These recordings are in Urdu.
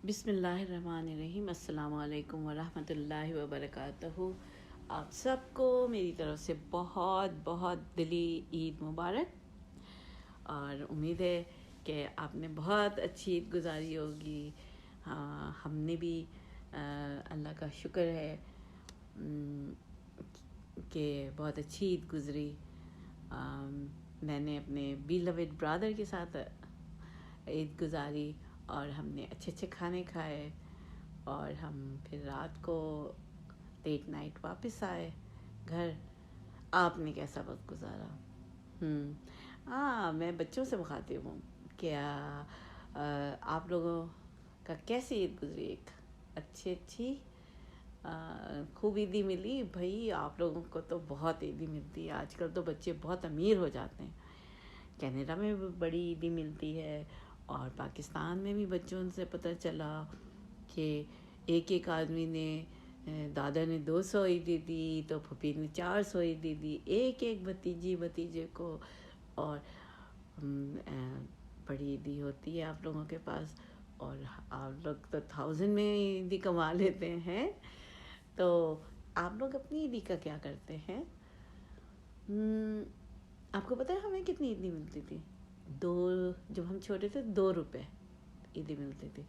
بسم اللہ الرحمن الرحیم۔ السلام علیکم ورحمۃ اللہ وبرکاتہ۔ آپ سب کو میری طرف سے بہت بہت دلی عید مبارک، اور امید ہے کہ آپ نے بہت اچھی عید گزاری ہوگی۔ ہاں، ہم نے بھی اللہ کا شکر ہے کہ بہت اچھی عید گزری۔ میں نے اپنے بیلوڈ برادر کے ساتھ عید گزاری، اور ہم نے اچھے اچھے کھانے کھائے، اور ہم پھر رات کو لیٹ نائٹ واپس آئے گھر۔ آپ نے کیسا وقت گزارا؟ میں بچوں سے بخاطب ہوں کہ آپ لوگوں کا کیسی عید گزری؟ ایک اچھی خوب عیدی ملی؟ بھائی آپ لوگوں کو تو بہت عیدی ملتی ہے، آج کل تو بچے بہت امیر ہو جاتے ہیں۔ کینیڈا میں بھی بڑی عیدی ملتی ہے، اور پاکستان میں بھی بچوں سے پتہ چلا کہ ایک آدمی نے، دادا نے 200 عیدی دی تو پھوپھی نے 400 عیدی دی، ایک بھتیجی بھتیجے کو۔ اور بڑی عیدی ہوتی ہے آپ لوگوں کے پاس، اور آپ لوگ تو 1000 میں عیدی کما لیتے ہیں۔ تو آپ لوگ اپنی عیدی کا کیا کرتے ہیں؟ آپ کو پتہ ہے ہمیں کتنی عیدی ملتی تھی؟ جب ہم چھوٹے تھے 2 روپے عیدی ملتی تھی،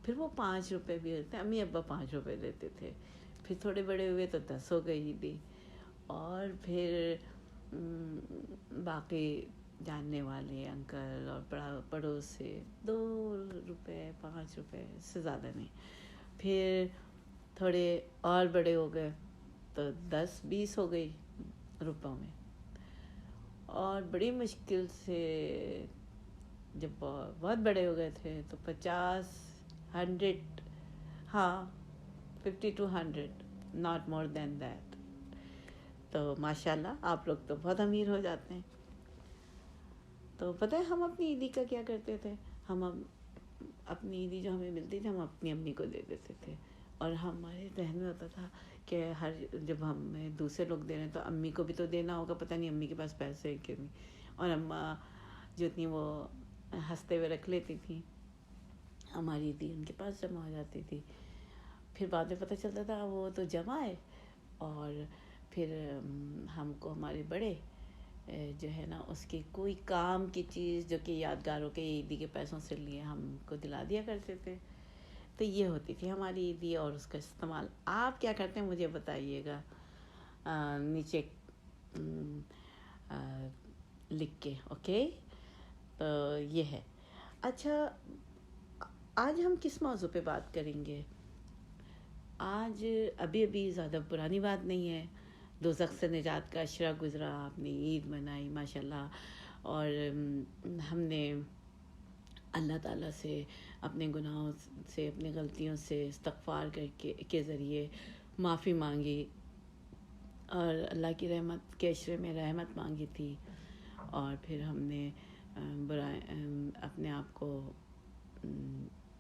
پھر وہ 5 روپے بھی ہوتے، امی ابا 5 روپے دیتے تھے، پھر تھوڑے بڑے ہوئے تو 10 ہو گئی عیدی، اور پھر باقی جاننے والے انکل اور پڑوس سے 2 روپے 5 روپے سے زیادہ نہیں، پھر تھوڑے اور بڑے ہو گئے تو 10-20 ہو گئی روپوں میں، اور بڑی مشکل سے جب بہت بڑے ہو گئے تھے تو 50 100، 50 to 100، not more than that۔ تو ماشاءاللہ آپ لوگ تو بہت امیر ہو جاتے ہیں۔ تو پتہ ہے ہم اپنی عیدی کا کیا کرتے تھے؟ ہم اپنی عیدی جو ہمیں ملتی تھی ہم اپنی امی کو دے دیتے تھے، اور ہمارے ذہن میں ہوتا تھا کہ جب ہمیں دوسرے لوگ دے رہے ہیں تو امی کو بھی تو دینا ہوگا، پتہ نہیں امی کے پاس پیسے ہیں کہ نہیں، اور اماں جو تھیں وہ ہنستے ہوئے رکھ لیتی تھیں، ہماری عیدی ان کے پاس جمع ہو جاتی تھی۔ پھر بعد میں پتہ چلتا تھا وہ تو جمع ہے، اور پھر ہم کو ہمارے بڑے جو ہے نا اس کی کوئی کام کی چیز جو کہ یادگار ہو کے عیدی کے پیسوں سے لیے ہم کو دلا دیا کرتے تھے۔ تو یہ ہوتی تھی ہماری عیدی، اور اس کا استعمال آپ کیا کرتے ہیں مجھے بتائیے گا نیچے لکھ کے، اوکے؟ تو یہ ہے۔ اچھا، آج ہم کس موضوع پہ بات کریں گے؟ آج ابھی زیادہ پرانی بات نہیں ہے، دوزخ سے نجات کا عشرہ گزرا، آپ نے عید منائی ماشاءاللہ، اور ہم نے اللہ تعالیٰ سے اپنے گناہوں سے، اپنی غلطیوں سے استغفار کے ذریعے معافی مانگی، اور اللہ کی رحمت کے عشرے میں رحمت مانگی تھی، اور پھر ہم نے اپنے آپ کو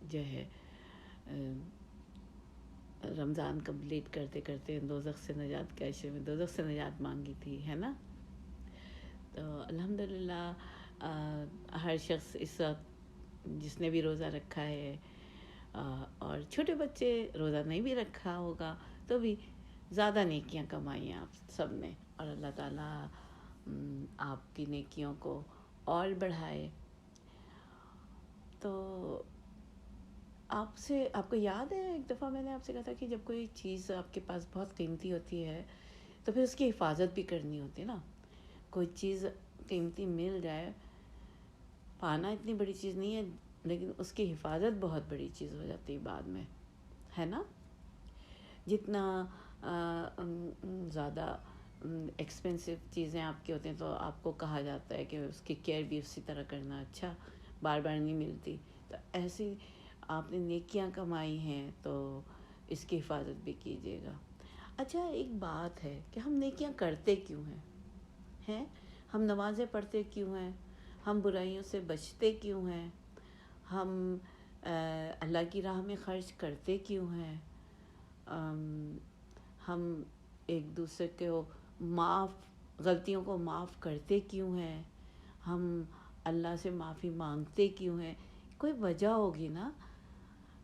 جو ہے رمضان کمپلیٹ کرتے کرتے دوزخ سے نجات کے عشرے میں دوزخ سے نجات مانگی تھی، ہے نا؟ تو الحمدللہ ہر شخص اس وقت جس نے بھی روزہ رکھا ہے، اور چھوٹے بچے روزہ نہیں بھی رکھا ہوگا تو بھی زیادہ نیکیاں کمائی ہیں آپ سب نے، اور اللہ تعالیٰ آپ کی نیکیوں کو اور بڑھائے۔ تو آپ کو یاد ہے ایک دفعہ میں نے آپ سے کہا تھا کہ جب کوئی چیز آپ کے پاس بہت قیمتی ہوتی ہے تو پھر اس کی حفاظت بھی کرنی ہوتی ہے نا۔ کوئی چیز قیمتی مل جائے، پانا اتنی بڑی چیز نہیں ہے، لیکن اس کی حفاظت بہت بڑی چیز ہو جاتی ہے بعد میں، ہے نا؟ جتنا زیادہ ایکسپینسو چیزیں آپ کی ہوتی ہیں تو آپ کو کہا جاتا ہے کہ اس کی کیئر بھی اسی طرح کرنا، اچھا بار بار نہیں ملتی، تو ایسی آپ نے نیکیاں کمائی ہیں تو اس کی حفاظت بھی کیجیے گا۔ اچھا، ایک بات ہے کہ ہم نیکیاں کرتے کیوں ہیں؟ ہم نمازیں پڑھتے کیوں ہیں؟ ہم برائیوں سے بچتے کیوں ہیں؟ ہم اللہ کی راہ میں خرچ کرتے کیوں ہیں؟ ہم ایک دوسرے کو غلطیوں کو معاف کرتے کیوں ہیں؟ ہم اللہ سے معافی مانگتے کیوں ہیں؟ کوئی وجہ ہوگی نا۔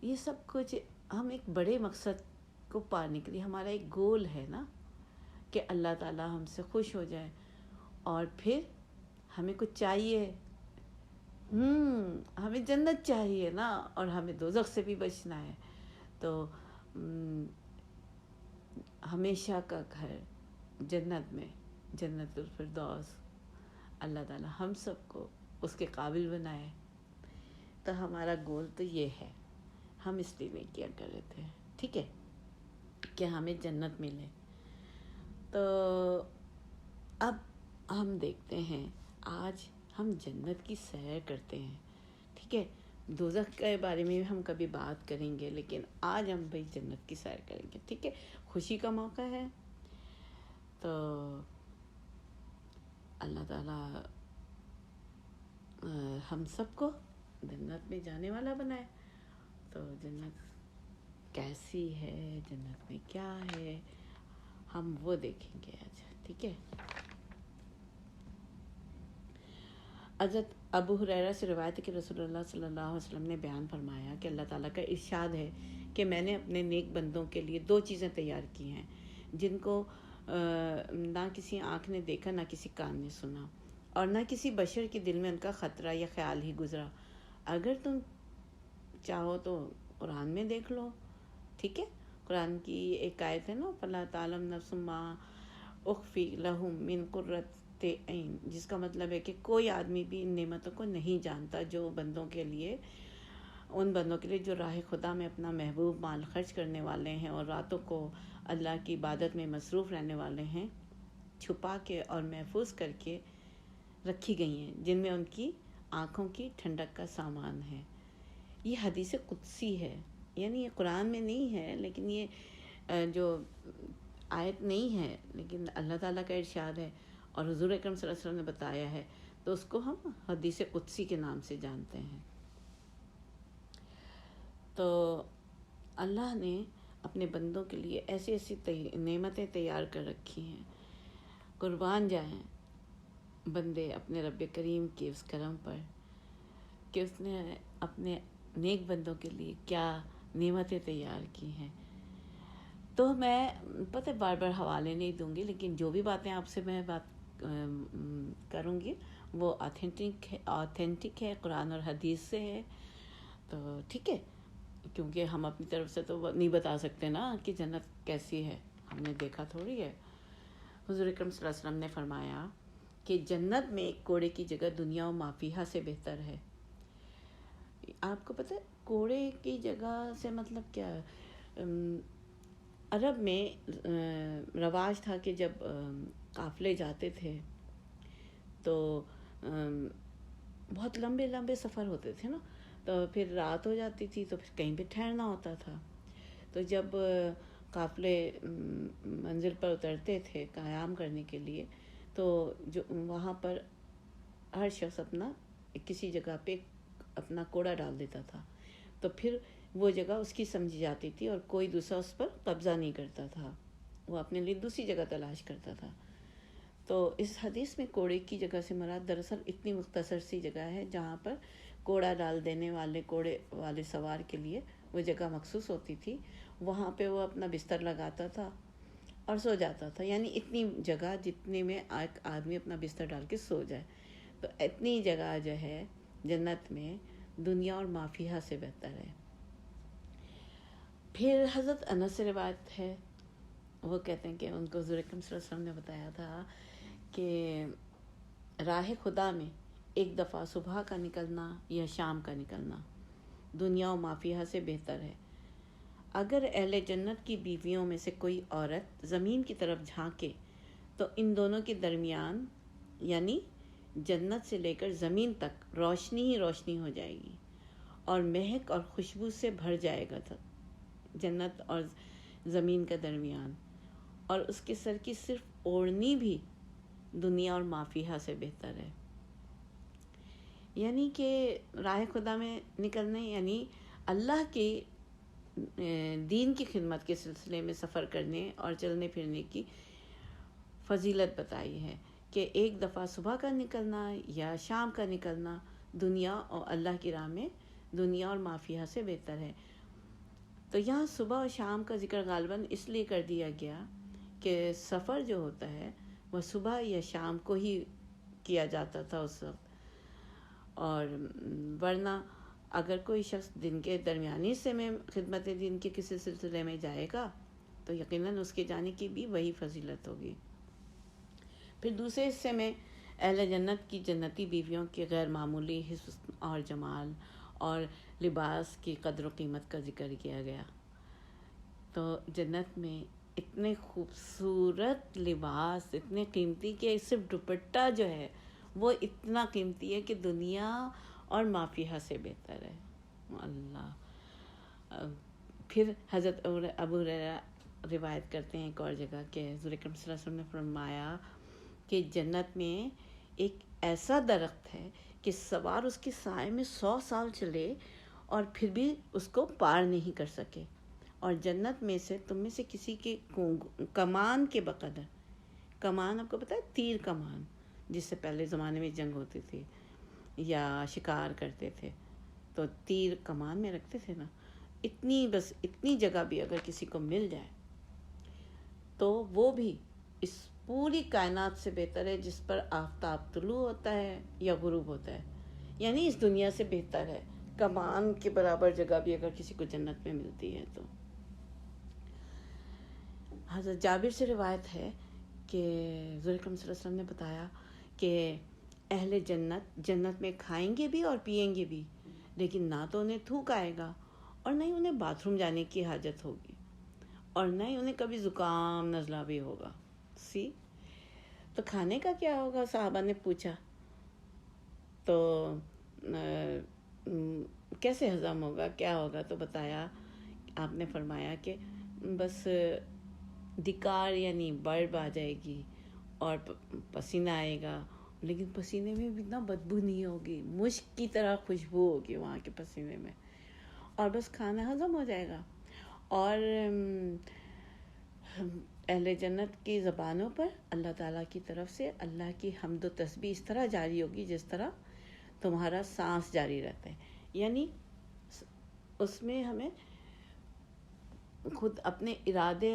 یہ سب کچھ ہم ایک بڑے مقصد کو پانے کے لیے، ہمارا ایک گول ہے نا کہ اللہ تعالیٰ ہم سے خوش ہو جائے، اور پھر ہمیں کچھ چاہیے، ہمیں جنت چاہیے نا، اور ہمیں دوزخ سے بھی بچنا ہے. تو ہمیشہ کا گھر جنت میں، جنت الفردوس، اللہ تعالیٰ ہم سب کو اس کے قابل بنائے. تو ہمارا گول تو یہ ہے، ہم اس لیے نہیں کیا کر رہے تھے، ٹھیک ہے، کہ ہمیں جنت ملے. تو اب ہم دیکھتے ہیں، آج ہم جنت کی سیر کرتے ہیں، ٹھیک ہے. دوزخ کے بارے میں ہم کبھی بات کریں گے، لیکن آج ہم بھائی جنت کی سیر کریں گے، ٹھیک ہے. خوشی کا موقع ہے. تو اللہ تعالیٰ ہم سب کو جنت میں جانے والا بنائے. تو جنت کیسی ہے، جنت میں کیا ہے، ہم وہ دیکھیں گے آج، ٹھیک ہے. حضرت ابو ہریرہ سے روایت ہے کہ رسول اللہ صلی اللہ علیہ وسلم نے بیان فرمایا کہ اللہ تعالیٰ کا ارشاد ہے کہ میں نے اپنے نیک بندوں کے لیے 2 چیزیں تیار کی ہیں جن کو نہ کسی آنکھ نے دیکھا، نہ کسی کان نے سنا، اور نہ کسی بشر کے دل میں ان کا خطرہ یا خیال ہی گزرا. اگر تم چاہو تو قرآن میں دیکھ لو، ٹھیک ہے. قرآن کی ایک آیت ہے نا، فَلَا تَعْلَمُ نَفْسٌ مَا اُخْفِيَ لَهُم مِّن قُرَّةِ عَيْنٍ، جس کا مطلب ہے کہ کوئی آدمی بھی ان نعمتوں کو نہیں جانتا جو بندوں کے لیے، ان بندوں کے لیے جو راہ خدا میں اپنا محبوب مال خرچ کرنے والے ہیں اور راتوں کو اللہ کی عبادت میں مصروف رہنے والے ہیں، چھپا کے اور محفوظ کر کے رکھی گئی ہیں، جن میں ان کی آنکھوں کی ٹھنڈک کا سامان ہے. یہ حدیث قدسی ہے، یعنی یہ قرآن میں نہیں ہے، لیکن یہ جو آیت نہیں ہے، لیکن اللہ تعالیٰ کا ارشاد ہے اور حضور اکرم صلی اللہ علیہ وسلم نے بتایا ہے، تو اس کو ہم حدیث قدسی کے نام سے جانتے ہیں. تو اللہ نے اپنے بندوں کے لیے ایسی ایسی نعمتیں تیار کر رکھی ہیں، قربان جائیں بندے اپنے رب کریم کے اس کرم پر کہ اس نے اپنے نیک بندوں کے لیے کیا نعمتیں تیار کی ہیں. تو میں پتہ بار بار حوالے نہیں دوں گی، لیکن جو بھی باتیں آپ سے میں بات کروں گی وہ آتھینٹک ہے، قرآن اور حدیث سے ہے. تو ٹھیک ہے، کیونکہ ہم اپنی طرف سے تو نہیں بتا سکتے نا کہ جنت کیسی ہے، ہم نے دیکھا تھوڑی ہے. حضور اکرم صلی اللہ علیہ وسلم نے فرمایا کہ جنت میں ایک کوڑے کی جگہ دنیا و ما فیہا سے بہتر ہے. آپ کو پتہ ہے کوڑے کی جگہ سے مطلب کیا ہے؟ عرب میں رواج تھا کہ جب قافلے جاتے تھے تو بہت لمبے لمبے سفر ہوتے تھے نا، تو پھر رات ہو جاتی تھی تو پھر کہیں پہ ٹھہرنا ہوتا تھا. تو جب قافلے منزل پر اترتے تھے قیام کرنے کے لیے، تو جو وہاں پر ہر شخص اپنا کسی جگہ پہ اپنا کوڑا ڈال دیتا تھا، تو پھر وہ جگہ اس کی سمجھی جاتی تھی اور کوئی دوسرا اس پر قبضہ نہیں کرتا تھا، وہ اپنے لیے دوسری جگہ تلاش کرتا تھا. تو اس حدیث میں کوڑے کی جگہ سے مراد دراصل اتنی مختصر سی جگہ ہے جہاں پر کوڑا ڈال دینے والے کوڑے والے سوار کے لیے وہ جگہ مخصوص ہوتی تھی. وہاں پہ وہ اپنا بستر لگاتا تھا اور سو جاتا تھا، یعنی اتنی جگہ جتنے میں ایک آدمی اپنا بستر ڈال کے سو جائے. تو اتنی جگہ جو ہے جنت میں دنیا اور ما فیہا سے بہتر ہے. پھر حضرت انس سے روایت ہے، وہ کہتے ہیں کہ ان کو حضور اکرم صلی اللہ علیہ وسلم نے بتایا تھا کہ راہ خدا میں ایک دفعہ صبح کا نکلنا یا شام کا نکلنا دنیا و ما فیہا سے بہتر ہے. اگر اہل جنت کی بیویوں میں سے کوئی عورت زمین کی طرف جھانکے تو ان دونوں کے درمیان یعنی جنت سے لے کر زمین تک روشنی ہی روشنی ہو جائے گی اور مہک اور خوشبو سے بھر جائے گا جنت اور زمین کا درمیان، اور اس کے سر کی صرف اوڑھنی بھی دنیا اور ما فیہا سے بہتر ہے. یعنی کہ راہ خدا میں نکلنے یعنی اللہ کے دین کی خدمت کے سلسلے میں سفر کرنے اور چلنے پھرنے کی فضیلت بتائی ہے کہ ایک دفعہ صبح کا نکلنا یا شام کا نکلنا دنیا اور اللہ کی راہ میں دنیا اور ما فیہا سے بہتر ہے. تو یہاں صبح اور شام کا ذکر غالباً اس لیے کر دیا گیا کہ سفر جو ہوتا ہے وہ صبح یا شام کو ہی کیا جاتا تھا اس وقت، اور ورنہ اگر کوئی شخص دن کے درمیانی حصے میں خدمت دین کے کسی سلسلے میں جائے گا تو یقیناً اس کے جانے کی بھی وہی فضیلت ہوگی۔ پھر دوسرے حصے میں اہل جنت کی جنتی بیویوں کے غیر معمولی حسن اور جمال اور لباس کی قدر و قیمت کا ذکر کیا گیا۔ تو جنت میں اتنے خوبصورت لباس، اتنے قیمتی کہ صرف دوپٹہ جو ہے وہ اتنا قیمتی ہے کہ دنیا اور ما فیہا سے بہتر ہے۔ اللہ۔ پھر حضرت ابو ہریرہ روایت کرتے ہیں ایک اور جگہ کہ حضور اکرم صلی اللہ علیہ وسلم نے فرمایا کہ جنت میں ایک ایسا درخت ہے کہ سوار اس کے سائے میں 100 سال چلے اور پھر بھی اس کو پار نہیں کر سکے، اور جنت میں سے تم میں سے کسی کے کمان کے بقدر، کمان آپ کو پتہ ہے تیر کمان، جس سے پہلے زمانے میں جنگ ہوتی تھی یا شکار کرتے تھے تو تیر کمان میں رکھتے تھے نا، اتنی جگہ بھی اگر کسی کو مل جائے تو وہ بھی اس پوری کائنات سے بہتر ہے جس پر آفتاب طلوع ہوتا ہے یا غروب ہوتا ہے، یعنی اس دنیا سے بہتر ہے۔ کمان کے برابر جگہ بھی اگر کسی کو جنت میں ملتی ہے تو۔ حضرت جابر سے روایت ہے کہ حضور اکرم صلی اللہ علیہ وسلم نے بتایا کہ اہل جنت میں کھائیں گے بھی اور پیئیں گے بھی، لیکن نہ تو انہیں تھوک آئے گا اور نہ ہی انہیں باتھ روم جانے کی حاجت ہوگی، اور نہ ہی انہیں کبھی زکام نزلہ بھی ہوگا۔ تو کھانے کا کیا ہوگا؟ صحابہ نے پوچھا تو کیسے ہضم ہوگا، کیا ہوگا؟ تو بتایا، آپ نے فرمایا کہ بس دکار یعنی برب آ جائے گی اور پسینہ آئے گا، لیکن پسینے میں بھی اتنا بدبو نہیں ہوگی، مشک کی طرح خوشبو ہوگی وہاں کے پسینے میں، اور بس کھانا ہضم ہو جائے گا۔ اور اہل جنت کی زبانوں پر اللہ تعالیٰ کی طرف سے اللہ کی حمد و تسبیح اس طرح جاری ہوگی جس طرح تمہارا سانس جاری رہتا ہے، یعنی اس میں ہمیں خود اپنے ارادے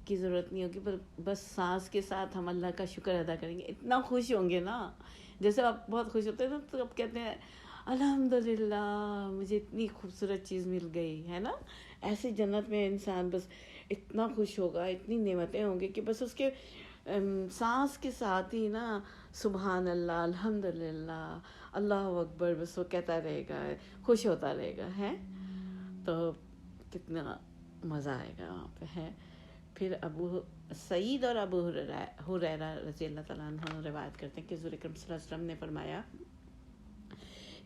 کی ضرورت نہیں ہوگی، بس سانس کے ساتھ ہم اللہ کا شکر ادا کریں گے، اتنا خوش ہوں گے نا، جیسے آپ بہت خوش ہوتے ہیں نا تو آپ کہتے ہیں الحمدللہ مجھے اتنی خوبصورت چیز مل گئی ہے نا، ایسے جنت میں انسان بس اتنا خوش ہوگا، اتنی نعمتیں ہوں گی کہ بس اس کے سانس کے ساتھ ہی نا سبحان اللہ، الحمدللہ، اللہ اکبر، بس وہ کہتا رہے گا، خوش ہوتا رہے گا ہے، تو کتنا مزہ آئے گا وہاں پہ ہے۔ پھر ابو سعید اور ابو ہریرہ رضی اللہ تعالیٰ عنہ روایت کرتے ہیں کہ حضور اکرم صلی اللہ علیہ وسلم نے فرمایا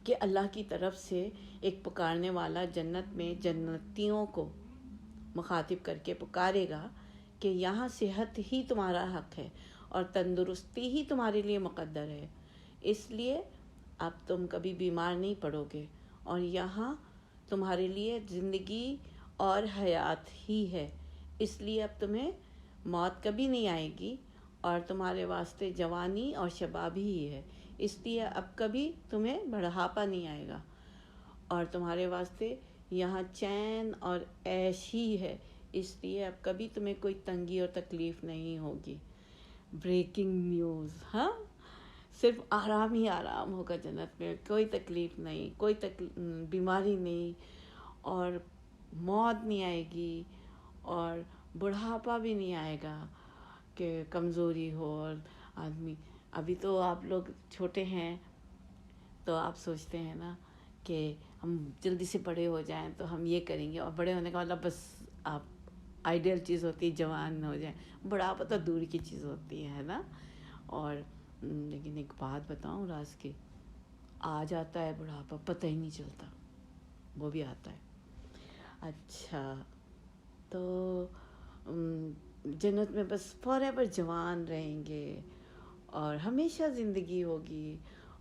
کہ اللہ کی طرف سے ایک پکارنے والا جنت میں جنتیوں کو مخاطب کر کے پکارے گا کہ یہاں صحت ہی تمہارا حق ہے اور تندرستی ہی تمہارے لیے مقدر ہے، اس لیے اب تم کبھی بیمار نہیں پڑو گے، اور یہاں تمہارے لیے زندگی اور حیات ہی ہے، اس لیے اب تمہیں موت کبھی نہیں آئے گی، اور تمہارے واسطے جوانی اور شباب ہی ہے، اس لیے اب کبھی تمہیں بڑھاپا نہیں آئے گا، اور تمہارے واسطے یہاں چین اور عیش ہی ہے، اس لیے اب کبھی تمہیں کوئی تنگی اور تکلیف نہیں ہوگی۔ بریکنگ نیوز، ہاں، صرف آرام ہی آرام ہوگا جنت میں، کوئی تکلیف نہیں، کوئی بیماری نہیں، اور موت نہیں آئے گی، اور بڑھاپا بھی نہیں آئے گا کہ کمزوری ہو، اور آدمی ابھی تو آپ لوگ چھوٹے ہیں تو آپ سوچتے ہیں نا کہ ہم جلدی سے بڑے ہو جائیں تو ہم یہ کریں گے، اور بڑے ہونے کا مطلب بس آپ آئیڈیل چیز ہوتی ہے جوان ہو جائیں، بڑھاپا تو دور کی چیز ہوتی ہے نا۔ اور لیکن ایک بات بتاؤں راز کی، آ جاتا ہے بڑھاپا، پتہ ہی نہیں چلتا، وہ بھی آتا ہے۔ اچھا، تو جنت میں بس فار ایور جوان رہیں گے، اور ہمیشہ زندگی ہوگی،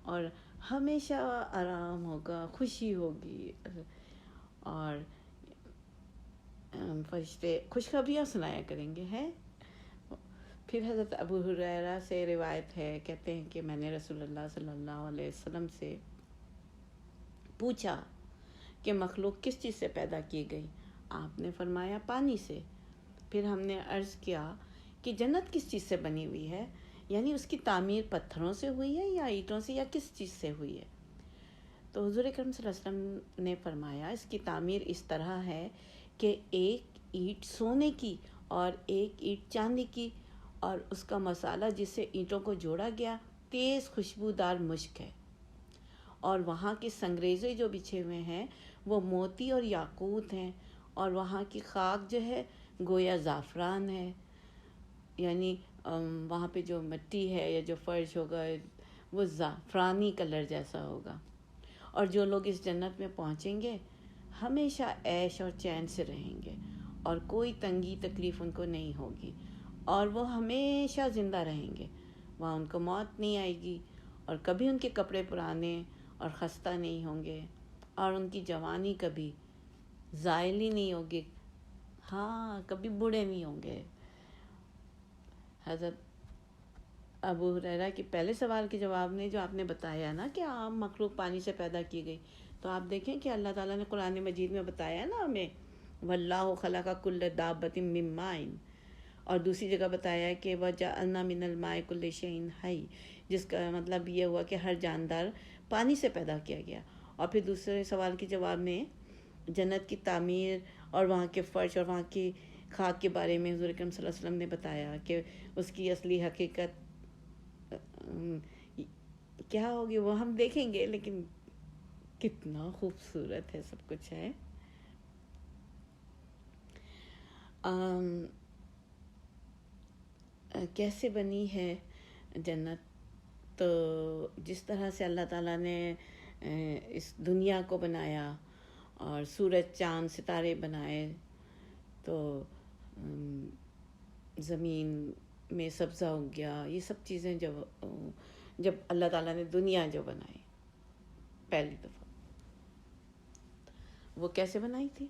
اور ہمیشہ آرام ہوگا، خوشی ہوگی، اور فرشتے خوشخبریاں سنایا کریں گے ہے۔ پھر حضرت ابو ہریرہ سے روایت ہے، کہتے ہیں کہ میں نے رسول اللہ صلی اللہ علیہ وسلم سے پوچھا کہ مخلوق کس چیز سے پیدا کی گئی؟ آپ نے فرمایا پانی سے. پھر ہم نے عرض کیا کہ جنت کس چیز سے بنی ہوئی ہے، یعنی اس کی تعمیر پتھروں سے ہوئی ہے یا اینٹوں سے یا کس چیز سے ہوئی ہے؟ تو حضور اکرم صلی اللہ علیہ وسلم نے فرمایا اس کی تعمیر اس طرح ہے کہ ایک اینٹ سونے کی اور ایک اینٹ چاندی کی، اور اس کا مسالہ جس سے اینٹوں کو جوڑا گیا تیز خوشبودار مشک ہے، اور وہاں کے سنگریزے جو بچھے ہوئے ہیں وہ موتی اور یاقوت ہیں، اور وہاں کی خاک جو ہے گویا زعفران ہے، یعنی وہاں پہ جو مٹی ہے یا جو فرش ہوگا وہ زعفرانی کلر جیسا ہوگا. اور جو لوگ اس جنت میں پہنچیں گے ہمیشہ عیش اور چین سے رہیں گے، اور کوئی تنگی تکلیف ان کو نہیں ہوگی، اور وہ ہمیشہ زندہ رہیں گے. وہاں ان کو موت نہیں آئے گی، اور کبھی ان کے کپڑے پرانے اور خستہ نہیں ہوں گے، اور ان کی جوانی کبھی زائل ہی نہیں ہوگی. ہاں، کبھی بوڑھے نہیں ہوں گے. حضرت ابو ہریرہ کے پہلے سوال کے جواب میں جو آپ نے بتایا نا کہ عام مخلوق پانی سے پیدا کی گئی، تو آپ دیکھیں کہ اللہ تعالیٰ نے قرآن مجید میں بتایا نا ہمیں واللہ خلق کل دابۃ من ماء، اور دوسری جگہ بتایا کہ وجعلنا من الماء کل شیء حی، جس کا مطلب یہ ہوا کہ ہر جاندار پانی سے پیدا کیا گیا. اور پھر دوسرے سوال کے جواب میں جنت کی تعمیر اور وہاں کے فرش اور وہاں کی خاک کے بارے میں حضور اکرم صلی اللہ علیہ وسلم نے بتایا کہ اس کی اصلی حقیقت کیا ہوگی وہ ہم دیکھیں گے، لیکن کتنا خوبصورت ہے سب کچھ ہے. کیسے بنی ہے جنت؟ تو جس طرح سے اللہ تعالیٰ نے اس دنیا کو بنایا اور سورج چاند ستارے بنائے، تو زمین میں سبزہ اگ گیا، یہ سب چیزیں جب اللہ تعالیٰ نے دنیا جو بنائی پہلی دفعہ، وہ کیسے بنائی تھی؟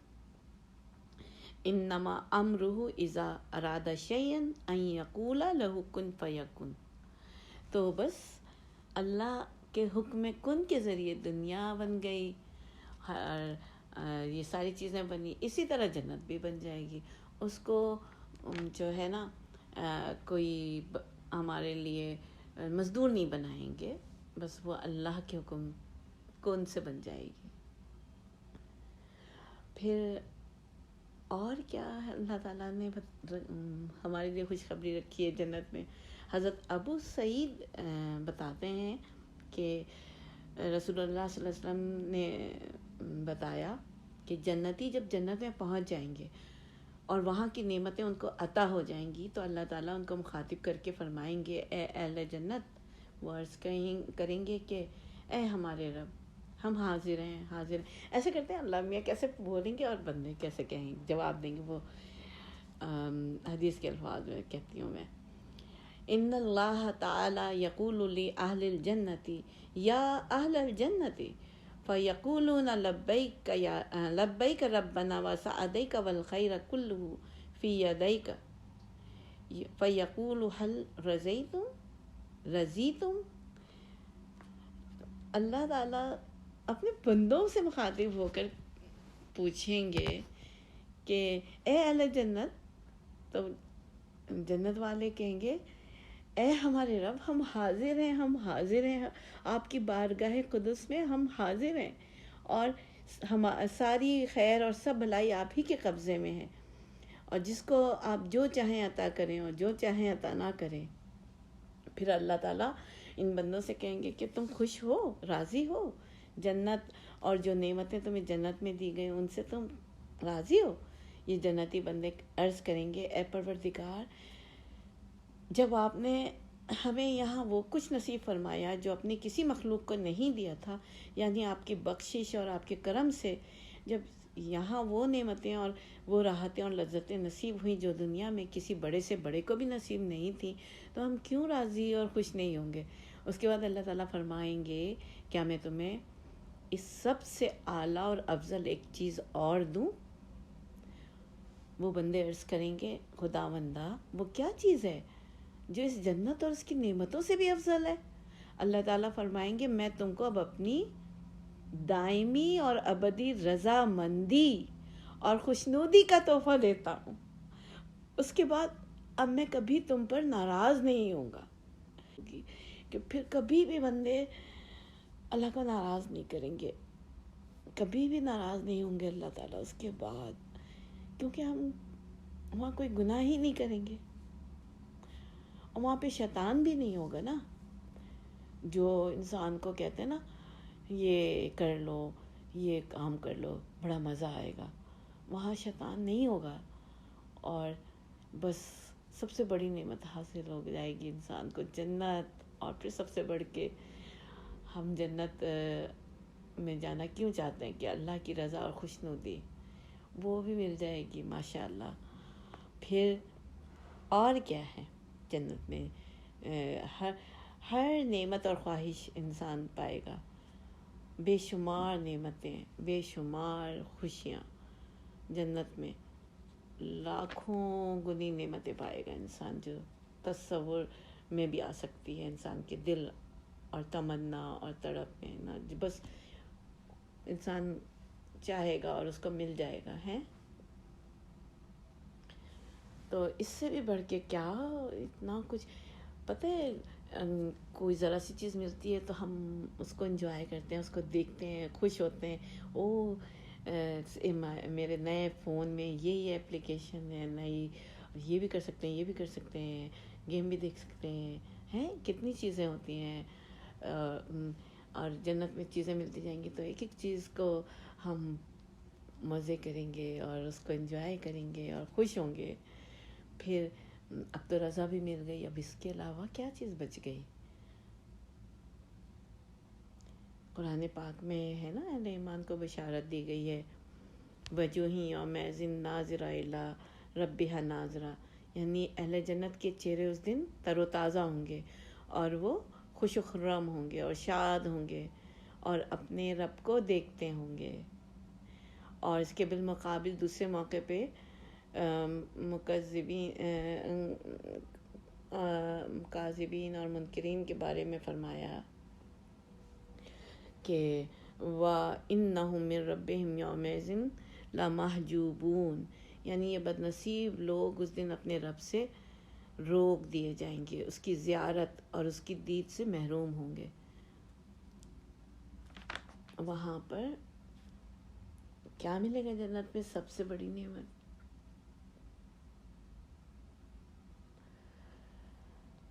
انما امرہ اذا اراد شیئا ان یقول لہ کن فیکن. تو بس اللہ کے حکم کن کے ذریعے دنیا بن گئی، یہ ساری چیزیں بنی. اسی طرح جنت بھی بن جائے گی. اس کو جو ہے نا کوئی ہمارے لیے مزدور نہیں بنائیں گے، بس وہ اللہ کے حکم کن سے بن جائے گی. پھر اور کیا ہے اللہ تعالیٰ نے ہمارے لیے خوشخبری رکھی ہے جنت میں. حضرت ابو سعید بتاتے ہیں کہ رسول اللہ صلی اللہ علیہ وسلم نے بتایا کہ جنتی جب جنت میں پہنچ جائیں گے اور وہاں کی نعمتیں ان کو عطا ہو جائیں گی، تو اللہ تعالیٰ ان کو مخاطب کر کے فرمائیں گے اے اہل جنت، وہ عرض کریں گے کہ اے ہمارے رب، ہم حاضر ہیں حاضر ہیں. ایسے کرتے ہیں اللہ میاں کیسے بولیں گے اور بندے کیسے کہیں جواب دیں گے. وہ حدیث کے الفاظ میں کہتی ہوں میں، ان اللہ تعالی یقول لأہل الجنت یا اہل الجنت فیقولون لبیک لبیک ربنا وسعدیک والخیر کلہ فی یدیک فیقول هل رضیتم. اللہ تعالیٰ اپنے بندوں سے مخاطب ہو کر پوچھیں گے کہ اے اہل جنت، تو جنت والے کہیں گے اے ہمارے رب، ہم حاضر ہیں، ہم حاضر ہیں آپ کی بارگاہ قدس میں، ہم حاضر ہیں، اور ساری خیر اور سب بھلائی آپ ہی کے قبضے میں ہے، اور جس کو آپ جو چاہیں عطا کریں اور جو چاہیں عطا نہ کریں. پھر اللہ تعالیٰ ان بندوں سے کہیں گے کہ تم خوش ہو، راضی ہو، جنت اور جو نعمتیں تمہیں جنت میں دی گئیں ان سے تم راضی ہو؟ یہ جنتی بندے عرض کریں گے اے پروردگار، جب آپ نے ہمیں یہاں وہ کچھ نصیب فرمایا جو اپنی کسی مخلوق کو نہیں دیا تھا، یعنی آپ کی بخشش اور آپ کے کرم سے جب یہاں وہ نعمتیں اور وہ راحتیں اور لذتیں نصیب ہوئیں جو دنیا میں کسی بڑے سے بڑے کو بھی نصیب نہیں تھیں، تو ہم کیوں راضی اور خوش نہیں ہوں گے؟ اس کے بعد اللہ تعالیٰ فرمائیں گے کیا میں تمہیں اس سب سے اعلیٰ اور افضل ایک چیز اور دوں؟ وہ بندے عرض کریں گے خداوندہ وہ کیا چیز ہے جو اس جنت اور اس کی نعمتوں سے بھی افضل ہے؟ اللہ تعالیٰ فرمائیں گے میں تم کو اب اپنی دائمی اور ابدی رضا مندی اور خوشنودی کا تحفہ دیتا ہوں، اس کے بعد اب میں کبھی تم پر ناراض نہیں ہوں گا. کہ پھر کبھی بھی بندے اللہ کو ناراض نہیں کریں گے، کبھی بھی ناراض نہیں ہوں گے اللہ تعالیٰ اس کے بعد، کیونکہ ہم وہاں کوئی گناہ ہی نہیں کریں گے، اور وہاں پہ شیطان بھی نہیں ہوگا نا، جو انسان کو کہتے ہیں نا یہ کر لو، یہ کام کر لو، بڑا مزہ آئے گا. وہاں شیطان نہیں ہوگا، اور بس سب سے بڑی نعمت حاصل ہو جائے گی انسان کو، جنت. اور پھر سب سے بڑھ کے ہم جنت میں جانا کیوں چاہتے ہیں کہ اللہ کی رضا اور خوشنودی وہ بھی مل جائے گی ماشاء اللہ. پھر اور کیا ہے جنت میں؟ ہر نعمت اور خواہش انسان پائے گا، بے شمار نعمتیں، بے شمار خوشیاں جنت میں، لاکھوں گنی نعمتیں پائے گا انسان، جو تصور میں بھی آ سکتی ہے انسان کے دل اور تمنا اور تڑپ میں نا، بس انسان چاہے گا اور اس کو مل جائے گا ہے. تو اس سے بھی بڑھ کے کیا اتنا کچھ پتہ ہے. کوئی ذرا سی چیز ملتی ہے تو ہم اس کو انجوائے کرتے ہیں، اس کو دیکھتے ہیں، خوش ہوتے ہیں. میرے نئے فون میں یہ اپلیکیشن ہے نئی، یہ بھی کر سکتے ہیں، یہ بھی کر سکتے ہیں، گیم بھی دیکھ سکتے ہیں کتنی چیزیں ہوتی ہیں. اور جنت میں چیزیں ملتی جائیں گی تو ایک ایک چیز کو ہم مزے کریں گے اور اس کو انجوائے کریں گے اور خوش ہوں گے. پھر اب تو رضا بھی مل گئی، اب اس کے علاوہ کیا چیز بچ گئی؟ قرآن پاک میں ہے نا اہل ایمان کو بشارت دی گئی ہے، وجوہیں یومئذ ناظرہ الی ربہا ناظرہ، یعنی اہل جنت کے چہرے اس دن تر و تازہ ہوں گے، اور وہ خوش و خرم ہوں گے اور شاد ہوں گے اور اپنے رب کو دیکھتے ہوں گے. اور اس کے بالمقابل دوسرے موقع پہ مکذبین اور منکرین کے بارے میں فرمایا کہ وَإِنَّهُمْ مِنْ رَبِّهِمْ يَوْمَئِذٍ لَمَحْجُوبُونَ، یعنی یہ بد نصیب لوگ اس دن اپنے رب سے روک دیے جائیں گے، اس کی زیارت اور اس کی دید سے محروم ہوں گے. وہاں پر کیا ملے گا جنت میں؟ سب سے بڑی نعمت.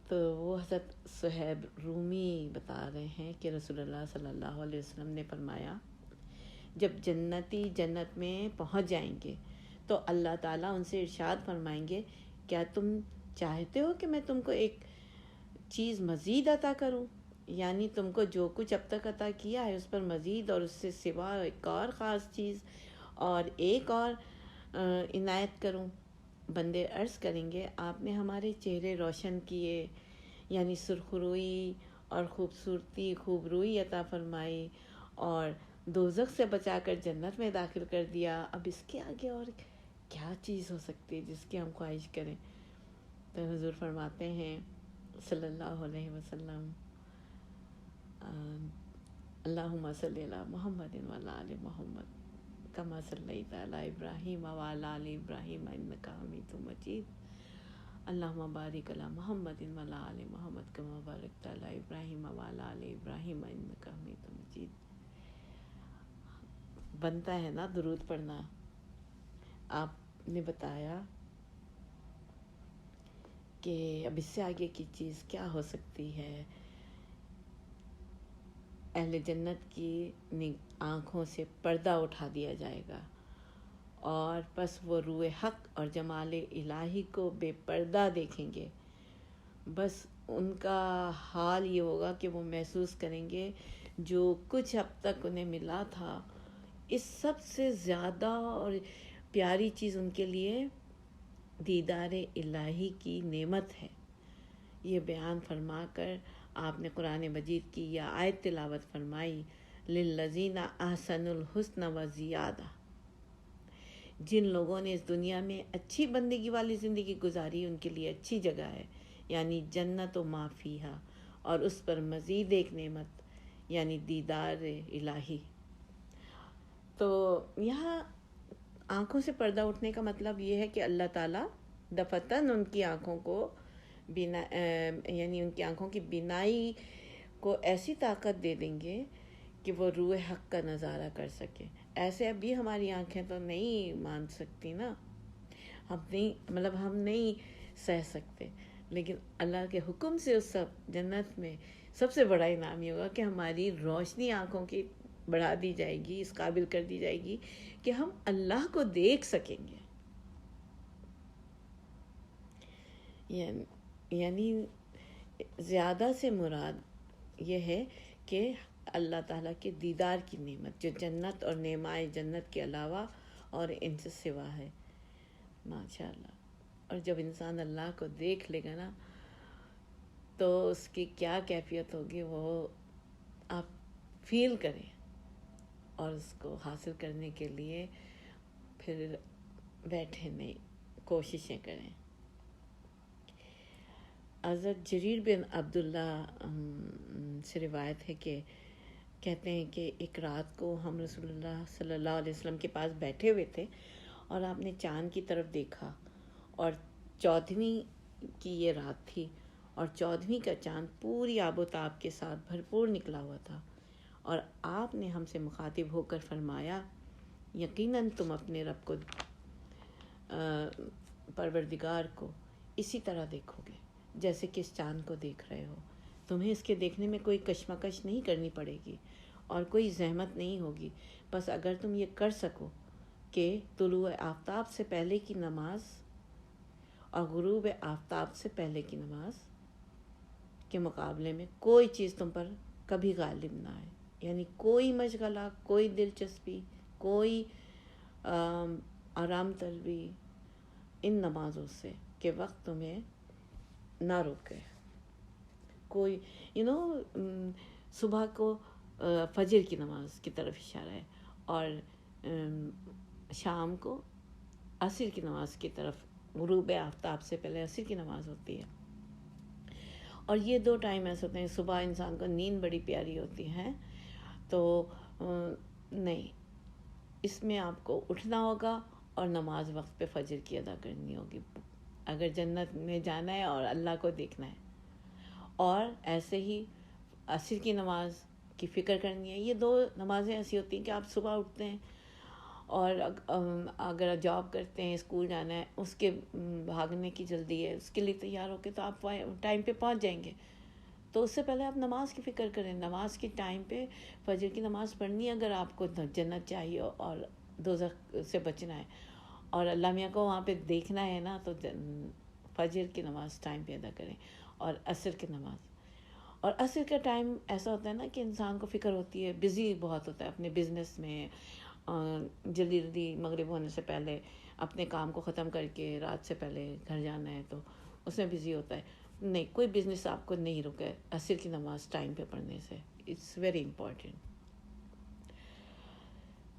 تو وہ حضرت صہیب رومی بتا رہے ہیں کہ رسول اللہ صلی اللہ علیہ وسلم نے فرمایا جب جنتی جنت میں پہنچ جائیں گے تو اللہ تعالیٰ ان سے ارشاد فرمائیں گے کیا تم چاہتے ہو کہ میں تم کو ایک چیز مزید عطا کروں، یعنی تم کو جو کچھ اب تک عطا کیا ہے اس پر مزید اور اس سے سوا ایک اور خاص چیز اور ایک اور عنایت کروں؟ بندے عرض کریں گے آپ نے ہمارے چہرے روشن کیے، یعنی سرخروئی اور خوبصورتی خوب روئی عطا فرمائی اور دوزخ سے بچا کر جنت میں داخل کر دیا، اب اس کے آگے اور کیا چیز ہو سکتی ہے جس کی ہم خواہش کریں؟ تو حضور فرماتے ہیں صلی اللہ علیہ وسلم اللہم صلی علی محمد وعلی آل محمد کما صلیت علی ابراہیم وعلی آل ابراہیم انک حمید مجید، اللہم بارک علی محمد وعلی آل محمد کما بارکت علی ابراہیم وعلی آل ابراہیم انک حمید مجید. بنتا ہے نا درود پڑھنا. آپ نے بتایا کہ اب اس سے آگے کی چیز کیا ہو سکتی ہے. اہل جنت کی آنکھوں سے پردہ اٹھا دیا جائے گا اور بس وہ روح حق اور جمال الہی کو بے پردہ دیکھیں گے. بس ان کا حال یہ ہوگا کہ وہ محسوس کریں گے جو کچھ اب تک انہیں ملا تھا اس سب سے زیادہ اور پیاری چیز ان کے لیے دیدار الہی کی نعمت ہے. یہ بیان فرما کر آپ نے قرآن مجید کی یہ آیت تلاوت فرمائی للذین احسنوا الحسن وزیادہ، جن لوگوں نے اس دنیا میں اچھی بندگی والی زندگی گزاری ان کے لیے اچھی جگہ ہے، یعنی جنت و ما فیہا، اور اس پر مزید ایک نعمت یعنی دیدار الہی. تو یہاں آنکھوں سے پردہ اٹھنے کا مطلب یہ ہے کہ اللہ تعالیٰ دفتن ان کی آنکھوں کو یعنی ان کی آنکھوں کی بینائی کو ایسی طاقت دے دیں گے کہ وہ روح حق کا نظارہ کر سکے. ایسے ابھی ہماری آنکھیں تو نہیں مان سکتی نا، ہم نہیں سہ سکتے، لیکن اللہ کے حکم سے اس سب جنت میں سب سے بڑا انعام یہ ہوگا کہ ہماری روشنی آنکھوں کی بڑھا دی جائے گی، اس قابل کر دی جائے گی کہ ہم اللہ کو دیکھ سکیں گے. یعنی زیادہ سے مراد یہ ہے کہ اللہ تعالیٰ کے دیدار کی نعمت جو جنت اور نعمائے جنت کے علاوہ اور ان سے سوا ہے. ماشاء اللہ. اور جب انسان اللہ کو دیکھ لے گا نا تو اس کی کیا کیفیت ہوگی وہ آپ فیل کریں، اور اس کو حاصل کرنے کے لیے پھر بیٹھے نہیں، کوششیں کریں. حضرت جریر بن عبداللہ سے روایت ہے کہ کہتے ہیں کہ ایک رات کو ہم رسول اللہ صلی اللہ علیہ وسلم کے پاس بیٹھے ہوئے تھے اور آپ نے چاند کی طرف دیکھا، اور 14ویں کی یہ رات تھی اور 14ویں کا چاند پوری آب و تاب کے ساتھ بھرپور نکلا ہوا تھا، اور آپ نے ہم سے مخاطب ہو کر فرمایا یقیناً تم اپنے رب کو پروردگار کو اسی طرح دیکھو گے جیسے کہ اس چاند کو دیکھ رہے ہو. تمہیں اس کے دیکھنے میں کوئی کشمکش نہیں کرنی پڑے گی اور کوئی زحمت نہیں ہوگی. بس اگر تم یہ کر سکو کہ طلوع آفتاب سے پہلے کی نماز اور غروب آفتاب سے پہلے کی نماز کے مقابلے میں کوئی چیز تم پر کبھی غالب نہ آئے، یعنی کوئی مشغلہ، کوئی دلچسپی، کوئی آرام طلبی ان نمازوں سے کہ وقت تمہیں نہ روکے. کوئی صبح کو فجر کی نماز کی طرف اشارہ ہے، اور شام کو عصر کی نماز کی طرف، غروب آفتاب سے پہلے عصر کی نماز ہوتی ہے. اور یہ 2 ٹائم ایسے ہوتے ہیں، صبح انسان کو نیند بڑی پیاری ہوتی ہے تو نہیں، اس میں آپ کو اٹھنا ہوگا اور نماز وقت پہ فجر کی ادا کرنی ہوگی اگر جنت میں جانا ہے اور اللہ کو دیکھنا ہے. اور ایسے ہی عصر کی نماز کی فکر کرنی ہے. یہ 2 نمازیں ایسی ہوتی ہیں کہ آپ صبح اٹھتے ہیں اور اگر جاب کرتے ہیں، اسکول جانا ہے، اس کے بھاگنے کی جلدی ہے، اس کے لیے تیار ہو کے تو آپ ٹائم پہ پہنچ جائیں گے. تو اس سے پہلے آپ نماز کی فکر کریں. نماز کے ٹائم پہ فجر کی نماز پڑھنی ہے اگر آپ کو جنت چاہیے اور دوزخ سے بچنا ہے اور اللہ میاں کو وہاں پہ دیکھنا ہے نا، تو فجر کی نماز ٹائم پہ ادا کریں. اور عصر کی نماز، اور عصر کا ٹائم ایسا ہوتا ہے نا کہ انسان کو فکر ہوتی ہے، بزی بہت ہوتا ہے اپنے بزنس میں، جلدی جلدی مغرب ہونے سے پہلے اپنے کام کو ختم کر کے رات سے پہلے گھر جانا ہے تو اس میں بزی ہوتا ہے. نہیں، کوئی بزنس آپ کو نہیں روکے عصر کی نماز ٹائم پہ پڑھنے سے. It's very important.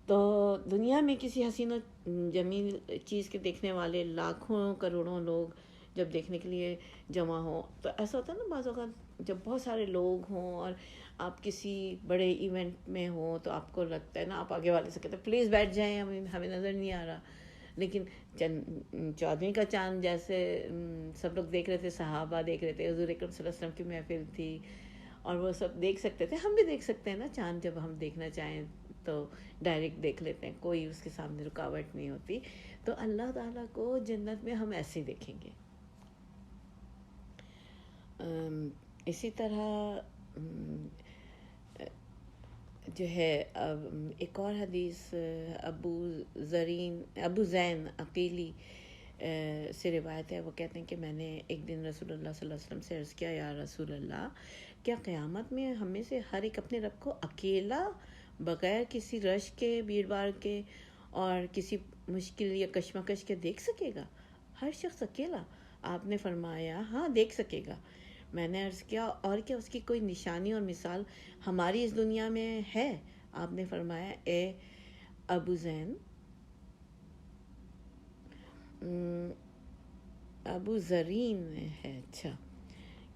تو دنیا میں کسی حسین و جمیل چیز کے دیکھنے والے لاکھوں کروڑوں لوگ جب دیکھنے کے لیے جمع ہوں تو ایسا ہوتا ہے نا بعض اوقات جب بہت سارے لوگ ہوں اور آپ کسی بڑے ایونٹ میں ہوں تو آپ کو لگتا ہے نا، آپ آگے والے سے کہتے ہیں پلیز بیٹھ جائیں، ہمیں نظر نہیں آ رہا. لیکن 14ویں کا چاند جیسے سب لوگ دیکھ رہے تھے، صحابہ دیکھ رہے تھے، حضور اکرم صلی اللہ علیہ وسلم کی محفل تھی اور وہ سب دیکھ سکتے تھے. ہم بھی دیکھ سکتے ہیں نا چاند، جب ہم دیکھنا چاہیں تو ڈائریکٹ دیکھ لیتے ہیں، کوئی اس کے سامنے رکاوٹ نہیں ہوتی. تو اللہ تعالیٰ کو جنت میں ہم ایسے دیکھیں گے. اسی طرح جو ہے ایک اور حدیث ابو زین عقیلی سے روایت ہے. وہ کہتے ہیں کہ میں نے ایک دن رسول اللہ صلی اللہ علیہ وسلم سے عرض کیا، یا رسول اللہ، کیا قیامت میں ہم میں سے ہر ایک اپنے رب کو اکیلا، بغیر کسی رش کے، بھیڑ بھاڑ کے اور کسی مشکل یا کشمکش کے دیکھ سکے گا؟ ہر شخص اکیلا؟ آپ نے فرمایا ہاں دیکھ سکے گا. میں نے عرض کیا اور کیا اس کی کوئی نشانی اور مثال ہماری اس دنیا میں ہے؟ آپ نے فرمایا اے ابو زین، ابو زرین ہے، اچھا،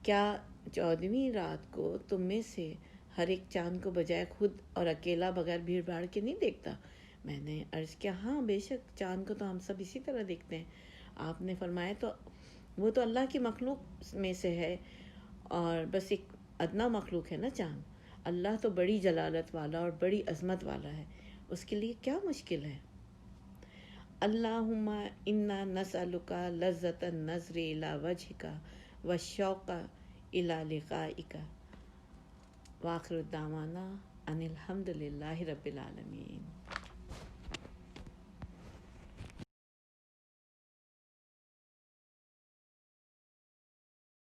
کیا 14ویں رات کو تم میں سے ہر ایک چاند کو بجائے خود اور اکیلا بغیر بھیڑ بھاڑ کے نہیں دیکھتا؟ میں نے عرض کیا ہاں بے شک چاند کو تو ہم سب اسی طرح دیکھتے ہیں. آپ نے فرمایا تو وہ تو اللہ کی مخلوق میں سے ہے اور بس ایک ادنا مخلوق ہے نا چاند. اللہ تو بڑی جلالت والا اور بڑی عظمت والا ہے, اس کے لیے کیا مشکل ہے. اللہم انا نسألک لذت النظر الی وجہک والشوق الی لقائک. وآخر دعوانا ان الحمد للہ رب العالمین.